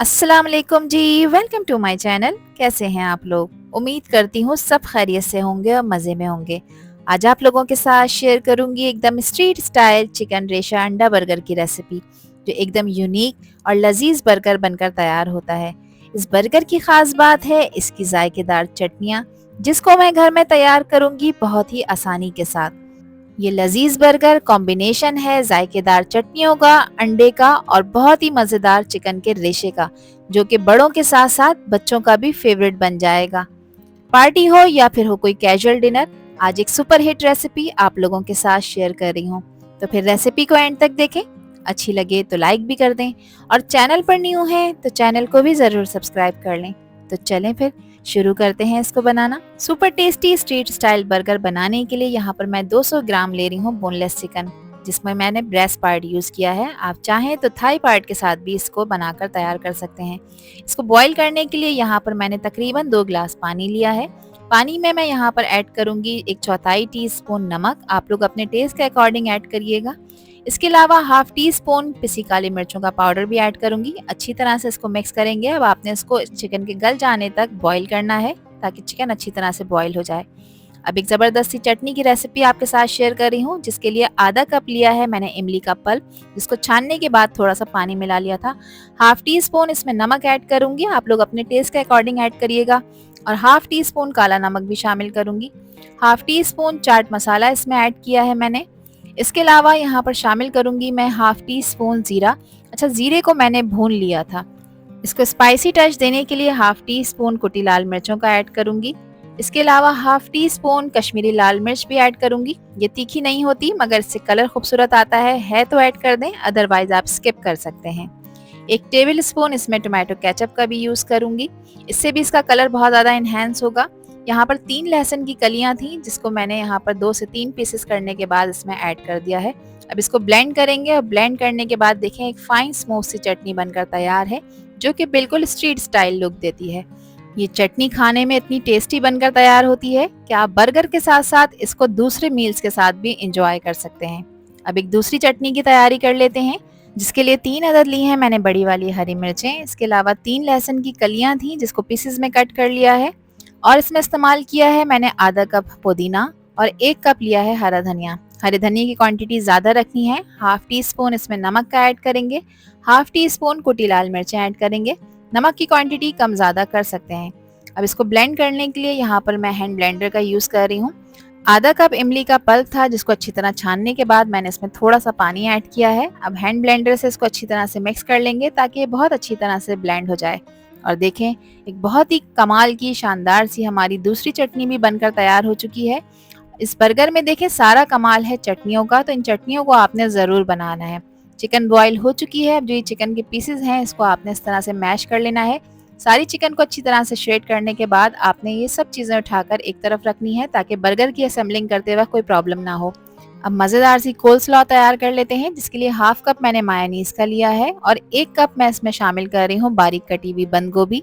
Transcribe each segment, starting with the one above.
अस्सलाम वालेकुम जी। Welcome to my channel. कैसे हैं आप लोग? उम्मीद करती हूँ सब खैरियत से होंगे और मज़े में होंगे। आज आप लोगों के साथ शेयर करूंगी एकदम स्ट्रीट स्टाइल चिकन रेशा अंडा बर्गर की रेसिपी, जो एकदम यूनिक और लजीज बर्गर बनकर तैयार होता है। इस बर्गर की खास बात है इसकी जायकेदार चटनियाँ, जिसको मैं घर में तैयार करूंगी बहुत ही आसानी के साथ। ये लजीज बर्गर कॉम्बिनेशन है जायकेदार चटनियों का, अंडे का और बहुत ही मजेदार चिकन के रेशे का, जो कि बड़ों के साथ साथ बच्चों का भी फेवरेट बन जाएगा। पार्टी हो या फिर हो कोई कैजुअल डिनर, आज एक सुपर हिट रेसिपी आप लोगों के साथ शेयर कर रही हूँ। तो फिर रेसिपी को एंड तक देखें, अच्छी लगे तो लाइक भी कर दें और चैनल पर न्यू हैं तो चैनल को भी ज़रूर सब्सक्राइब कर लें। तो चलें फिर शुरू करते हैं इसको बनाना। Super tasty street style burger बनाने के लिए यहाँ पर मैं 200 ग्राम ले रही हूँ बोनलेस चिकन, जिसमें मैंने ब्रेस्ट पार्ट यूज़ किया है। आप चाहें तो थाई पार्ट के साथ भी इसको बनाकर तैयार कर सकते हैं। इसको बॉईल करने के लिए यहाँ पर मैंने तकरीबन 2 ग्लास पानी लिया है। पानी में मैं यहाँ पर ऐड करूंगी 1/4 टीस्पून नमक, आप लोग अपने टेस्ट के अकॉर्डिंग ऐड करिएगा। इसके अलावा हाफ टी स्पून पिसी काली मिर्चों का पाउडर भी ऐड करूंगी। अच्छी तरह से इसको मिक्स करेंगे। अब आपने इसको चिकन के गल जाने तक बॉईल करना है ताकि चिकन अच्छी तरह से बॉईल हो जाए। अब एक ज़बरदस्ती चटनी की रेसिपी आपके साथ शेयर कर रही हूँ, जिसके लिए आधा कप लिया है मैंने इमली का पल्प, जिसको छानने के बाद थोड़ा सा पानी मिला लिया था। हाफ टी स्पून इसमें नमक ऐड करूंगी, आप लोग अपने टेस्ट के अकॉर्डिंग ऐड करिएगा। और हाफ टी स्पून काला नमक भी शामिल करूंगी। Half tea spoon chaat masala इसमें ऐड किया है मैंने। इसके अलावा यहाँ पर शामिल करूंगी मैं हाफ टी स्पून जीरा। अच्छा, जीरे को मैंने भून लिया था। इसको स्पाइसी टच देने के लिए हाफ टी स्पून कुटी लाल मिर्चों का ऐड करूंगी। इसके अलावा हाफ टी स्पून कश्मीरी लाल मिर्च भी ऐड करूंगी। ये तीखी नहीं होती मगर इससे कलर खूबसूरत आता है तो ऐड कर दें, अदरवाइज आप स्किप कर सकते हैं। 1 टेबल स्पून इसमें टोमेटो केचप का भी यूज़ करूंगी, इससे भी इसका कलर बहुत ज़्यादा इन्हेंस होगा। यहाँ पर 3 लहसुन की कलियां थी, जिसको मैंने यहाँ पर 2 से 3 पीसेस करने के बाद इसमें ऐड कर दिया है। अब इसको ब्लेंड करेंगे और ब्लेंड करने के बाद देखें एक फाइन स्मूथ सी चटनी बनकर तैयार है, जो कि बिल्कुल स्ट्रीट स्टाइल लुक देती है। ये चटनी खाने में इतनी टेस्टी बनकर तैयार होती है कि आप बर्गर के साथ साथ इसको दूसरे मील्स के साथ भी इंजॉय कर सकते हैं। अब एक दूसरी चटनी की तैयारी कर लेते हैं, जिसके लिए 3 अदद ली हैं मैंने बड़ी वाली हरी मिर्चें। इसके अलावा 3 लहसुन की कलियां थी, जिसको पीसेस में कट कर लिया है। और इसमें इस्तेमाल किया है मैंने आधा कप पुदीना और 1 कप लिया है हरा धनिया। हरे धनिया की क्वांटिटी ज़्यादा रखनी है। हाफ टी स्पून इसमें नमक का ऐड करेंगे। हाफ टी स्पून कुटी लाल मिर्चें ऐड करेंगे। नमक की क्वांटिटी कम ज़्यादा कर सकते हैं। अब इसको ब्लेंड करने के लिए यहाँ पर मैं हैंड ब्लेंडर का यूज़ कर रही हूँ। आधा कप इमली का पल्प था, जिसको अच्छी तरह छानने के बाद मैंने इसमें थोड़ा सा पानी ऐड किया है। अब हैंड ब्लेंडर से इसको अच्छी तरह से मिक्स कर लेंगे ताकि ये बहुत अच्छी तरह से ब्लेंड हो जाए। और देखें, एक बहुत ही कमाल की शानदार सी हमारी दूसरी चटनी भी बनकर तैयार हो चुकी है। इस बर्गर में देखें सारा कमाल है चटनियों का, तो इन चटनियों को आपने ज़रूर बनाना है। चिकन बॉईल हो चुकी है। अब जो ये चिकन के पीसेस हैं इसको आपने इस तरह से मैश कर लेना है। सारी चिकन को अच्छी तरह से श्रेड करने के बाद आपने ये सब चीज़ें उठाकर एक तरफ रखनी है, ताकि बर्गर की असेंबलिंग करते वक्त कोई प्रॉब्लम ना हो। अब मज़ेदार सी कोल्स्लॉ तैयार कर लेते हैं, जिसके लिए हाफ कप मैंने मायोनीज का लिया है और 1 कप मैं इसमें शामिल कर रही हूँ बारीक कटी हुई बंद गोभी।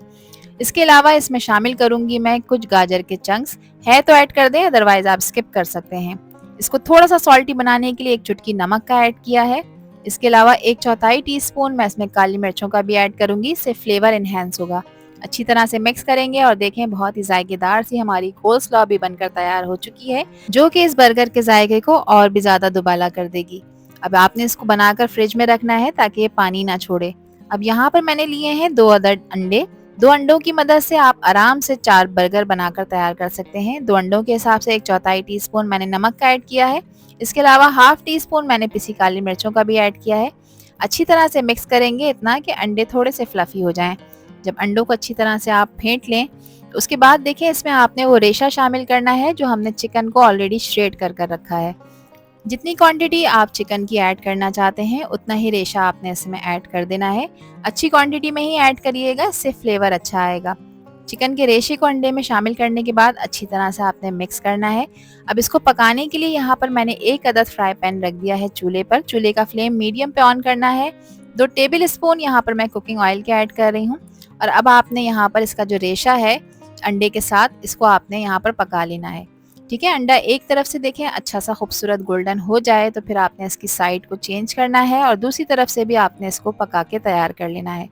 इसके अलावा इसमें शामिल करूंगी मैं कुछ गाजर के चंक्स, है तो ऐड कर दें, अदरवाइज आप स्किप कर सकते हैं। इसको थोड़ा सा सॉल्टी बनाने के लिए 1 चुटकी नमक का ऐड किया है। इसके अलावा 1/4 टीस्पून मैं इसमें काली मिर्चों का भी ऐड करूंगी, इससे फ्लेवर इन्हेंस होगा। अच्छी तरह से मिक्स करेंगे और देखें बहुत ही जायकेदार सी हमारी कोल्स्लॉ भी बनकर तैयार हो चुकी है, जो कि इस बर्गर के जायके को और भी ज़्यादा दुबाला कर देगी। अब आपने इसको बनाकर फ्रिज में रखना है ताकि ये पानी ना छोड़े। अब यहाँ पर मैंने लिए हैं 2 अदद अंडे। 2 अंडों की मदद से आप आराम से 4 बर्गर बनाकर तैयार कर सकते हैं। 2 अंडों के हिसाब से 1/4 टीस्पून मैंने नमक का ऐड किया है। इसके अलावा हाफ टी स्पून मैंने पिसी काली मिर्चों का भी ऐड किया है। अच्छी तरह से मिक्स करेंगे, इतना कि अंडे थोड़े से फ्लफी हो जाएं। जब अंडों को अच्छी तरह से आप फेंट लें तो उसके बाद देखें इसमें आपने वो रेशा शामिल करना है जो हमने चिकन को ऑलरेडी श्रेड कर कर रखा है। जितनी क्वांटिटी आप चिकन की ऐड करना चाहते हैं उतना ही रेशा आपने इसमें ऐड कर देना है। अच्छी क्वांटिटी में ही ऐड करिएगा, इससे फ्लेवर अच्छा आएगा। चिकन के रेशे को अंडे में शामिल करने के बाद अच्छी तरह से आपने मिक्स करना है। अब इसको पकाने के लिए यहाँ पर मैंने 1 अदद फ्राई पैन रख दिया है चूल्हे पर। चूल्हे का फ्लेम मीडियम पे ऑन करना है। 2 टेबल स्पून यहाँ पर मैं कुकिंग ऑयल के ऐड कर रही हूँ। और अब आपने यहाँ पर इसका जो रेशा है अंडे के साथ, इसको आपने यहाँ पर पका लेना है। ठीक है, अंडा एक तरफ से देखें अच्छा सा खूबसूरत गोल्डन हो जाए तो फिर आपने इसकी साइड को चेंज करना है और दूसरी तरफ से भी आपने इसको पका के तैयार कर लेना है।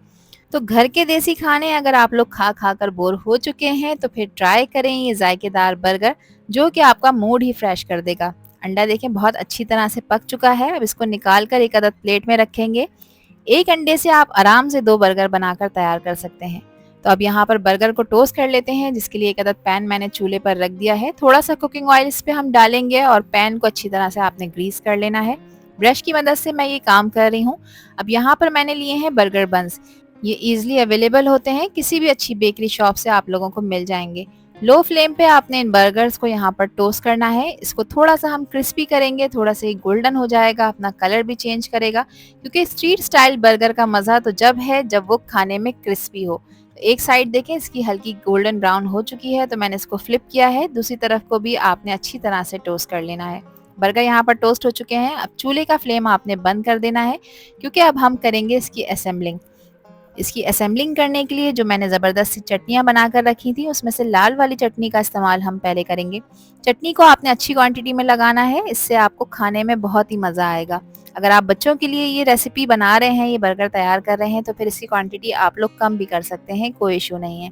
तो घर के देसी खाने अगर आप लोग खा खा कर बोर हो चुके हैं तो फिर ट्राई करें ये जायकेदार बर्गर, जो कि आपका मूड ही फ्रेश कर देगा। अंडा देखें बहुत अच्छी तरह से पक चुका है। अब इसको निकाल कर एक अदद प्लेट में रखेंगे। एक अंडे से आप आराम से 2 बर्गर बनाकर तैयार कर सकते हैं। तो अब यहाँ पर बर्गर को टोस्ट कर लेते हैं, जिसके लिए एक अदद पैन मैंने चूल्हे पर रख दिया है। थोड़ा सा कुकिंग ऑयल इस पे हम डालेंगे और पैन को अच्छी तरह से आपने ग्रीस कर लेना है। ब्रश की मदद से मैं ये काम कर रही हूँ। अब यहाँ पर मैंने लिए हैं बर्गर बन्स। ये ईजिली अवेलेबल होते हैं, किसी भी अच्छी बेकरी शॉप से आप लोगों को मिल जाएंगे। लो फ्लेम पे आपने इन बर्गर्स को यहाँ पर टोस्ट करना है। इसको थोड़ा सा हम क्रिस्पी करेंगे, थोड़ा सा गोल्डन हो जाएगा, अपना कलर भी चेंज करेगा, क्योंकि स्ट्रीट स्टाइल बर्गर का मज़ा तो जब है जब वो खाने में क्रिस्पी हो। तो एक साइड देखें इसकी हल्की गोल्डन ब्राउन हो चुकी है, तो मैंने इसको फ्लिप किया है। दूसरी तरफ को भी आपने अच्छी तरह से टोस्ट कर लेना है। बर्गर यहाँ पर टोस्ट हो चुके हैं। अब चूल्हे का फ्लेम आपने बंद कर देना है, क्योंकि अब हम करेंगे इसकी असेंबलिंग। इसकी असेंबलिंग करने के लिए जो मैंने ज़बरदस्त सी चटनियाँ बनाकर रखी थी, उसमें से लाल वाली चटनी का इस्तेमाल हम पहले करेंगे। चटनी को आपने अच्छी क्वांटिटी में लगाना है, इससे आपको खाने में बहुत ही मज़ा आएगा। अगर आप बच्चों के लिए ये रेसिपी बना रहे हैं, ये बर्गर तैयार कर रहे हैं, तो फिर इसकी क्वांटिटी आप लोग कम भी कर सकते हैं, कोई इशू नहीं है।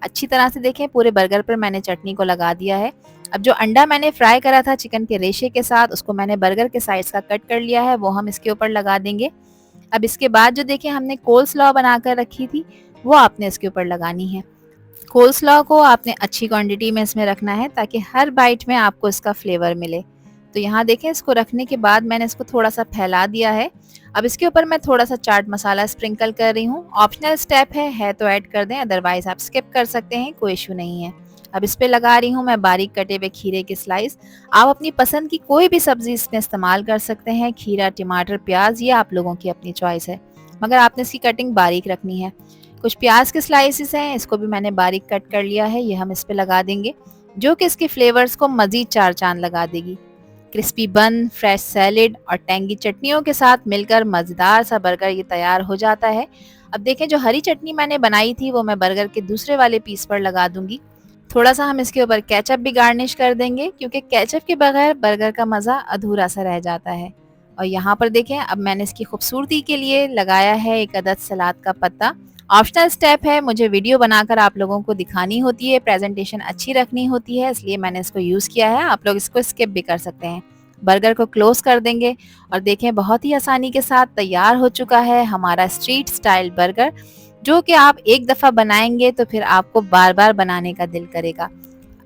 अच्छी तरह से देखें पूरे बर्गर पर मैंने चटनी को लगा दिया है। अब जो अंडा मैंने फ्राई करा था चिकन के रेशे के साथ, उसको मैंने बर्गर के साइज़ का कट कर लिया है, वो हम इसके ऊपर लगा देंगे। अब इसके बाद जो देखिए हमने कोल्स्लॉ बनाकर रखी थी, वो आपने इसके ऊपर लगानी है। कोल्स्लॉ को आपने अच्छी क्वांटिटी में इसमें रखना है, ताकि हर बाइट में आपको इसका फ्लेवर मिले। तो यहाँ देखें इसको रखने के बाद मैंने इसको थोड़ा सा फैला दिया है। अब इसके ऊपर मैं थोड़ा सा चाट मसाला स्प्रिंकल कर रही हूँ। ऑप्शनल स्टेप है तो ऐड कर दें, अदरवाइज आप स्किप कर सकते हैं, कोई इशू नहीं है। अब इस पे लगा रही हूँ मैं बारीक कटे हुए खीरे के स्लाइस। आप अपनी पसंद की कोई भी सब्जी इसमें इस्तेमाल कर सकते हैं, खीरा, टमाटर, प्याज, ये आप लोगों की अपनी चॉइस है, मगर आपने इसकी कटिंग बारीक रखनी है। कुछ प्याज के स्लाइसेस हैं, इसको भी मैंने बारीक कट कर लिया है, ये हम इस पे लगा देंगे, जो कि इसके फ्लेवर्स को मज़ीद चार चांद लगा देगी। क्रिस्पी बन, फ्रेश सैलेड और टेंगी चटनियों के साथ मिलकर मज़ेदार सा बर्गर ये तैयार हो जाता है। अब देखें जो हरी चटनी मैंने बनाई थी, वो मैं बर्गर के दूसरे वाले पीस पर लगा दूंगी। थोड़ा सा हम इसके ऊपर केचप भी गार्निश कर देंगे, क्योंकि केचप के बगैर बर्गर का मज़ा अधूरा सा रह जाता है। और यहाँ पर देखें अब मैंने इसकी खूबसूरती के लिए लगाया है एक अदद सलाद का पत्ता। ऑप्शनल स्टेप है, मुझे वीडियो बनाकर आप लोगों को दिखानी होती है, प्रेजेंटेशन अच्छी रखनी होती है, इसलिए मैंने इसको यूज़ किया है। आप लोग इसको स्किप भी कर सकते हैं। बर्गर को क्लोज कर देंगे और देखें बहुत ही आसानी के साथ तैयार हो चुका है हमारा स्ट्रीट स्टाइल बर्गर, जो कि आप एक दफ़ा बनाएंगे तो फिर आपको बार बार बनाने का दिल करेगा।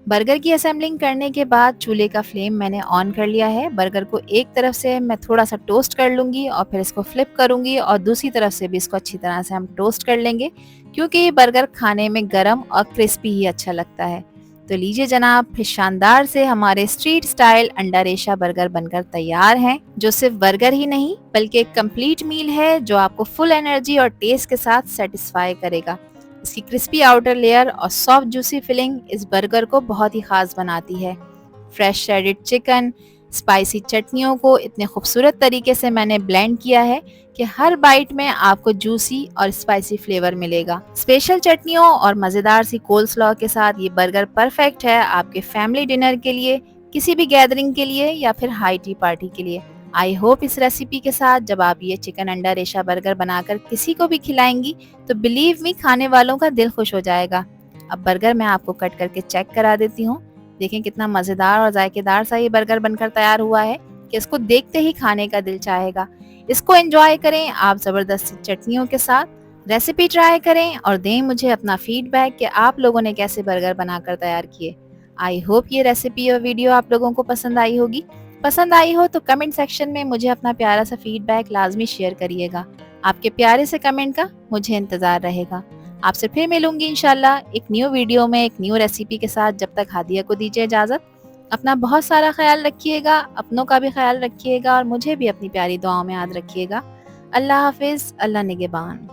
बर्गर की असेंबलिंग करने के बाद चूल्हे का फ्लेम मैंने ऑन कर लिया है। बर्गर को एक तरफ से मैं थोड़ा सा टोस्ट कर लूँगी और फिर इसको फ्लिप करूँगी, और दूसरी तरफ से भी इसको अच्छी तरह से हम टोस्ट कर लेंगे, क्योंकि ये बर्गर खाने में गरम और क्रिस्पी ही अच्छा लगता है। तो लीजिए जनाब, फिर शानदार से हमारे स्ट्रीट स्टाइल अंडा रेशा बर्गर बनकर तैयार हैं, जो सिर्फ बर्गर ही नहीं बल्कि एक कंप्लीट मील है, जो आपको फुल एनर्जी और टेस्ट के साथ सेटिस्फाई करेगा। इसकी क्रिस्पी आउटर लेयर और सॉफ्ट जूसी फिलिंग इस बर्गर को बहुत ही ख़ास बनाती है। फ्रेश श्रेडेड चिकन, स्पाइसी चटनियों को इतने खूबसूरत तरीके से मैंने ब्लेंड किया है कि हर बाइट में आपको जूसी और स्पाइसी फ्लेवर मिलेगा। स्पेशल चटनियों और मज़ेदार सी कोल्स्लॉ के साथ ये बर्गर परफेक्ट है आपके फैमिली डिनर के लिए, किसी भी गैदरिंग के लिए या फिर हाई टी पार्टी के लिए। आई होप इस रेसिपी के साथ जब आप ये चिकन अंडा रेशा बर्गर बनाकर किसी को भी खिलाएंगी, तो बिलीव मी खाने वालों का दिल खुश हो जाएगा। अब बर्गर मैं आपको कट करके चेक करा देती हूँ। देखें कितना मज़ेदार और जायकेदार सा ये बर्गर बनकर तैयार हुआ है कि इसको देखते ही खाने का दिल चाहेगा। इसको एंजॉय करें आप ज़बरदस्त चटनियों के साथ। रेसिपी ट्राई करें और दें मुझे अपना फीडबैक कि आप लोगों ने कैसे बर्गर बनाकर तैयार किए। आई होप ये रेसिपी और वीडियो आप लोगों को पसंद आई होगी। पसंद आई हो तो कमेंट सेक्शन में मुझे अपना प्यारा सा फीडबैक लाजमी शेयर करिएगा। आपके प्यारे से कमेंट का मुझे इंतज़ार रहेगा। आपसे फिर मिलूंगी इंशाल्लाह एक न्यू वीडियो में एक न्यू रेसिपी के साथ। जब तक हादिया को दीजिए इजाज़त। अपना बहुत सारा ख्याल रखिएगा, अपनों का भी ख्याल रखिएगा और मुझे भी अपनी प्यारी दुआओं में याद रखिएगा। अल्लाह हाफिज़, अल्लाह निगहबान।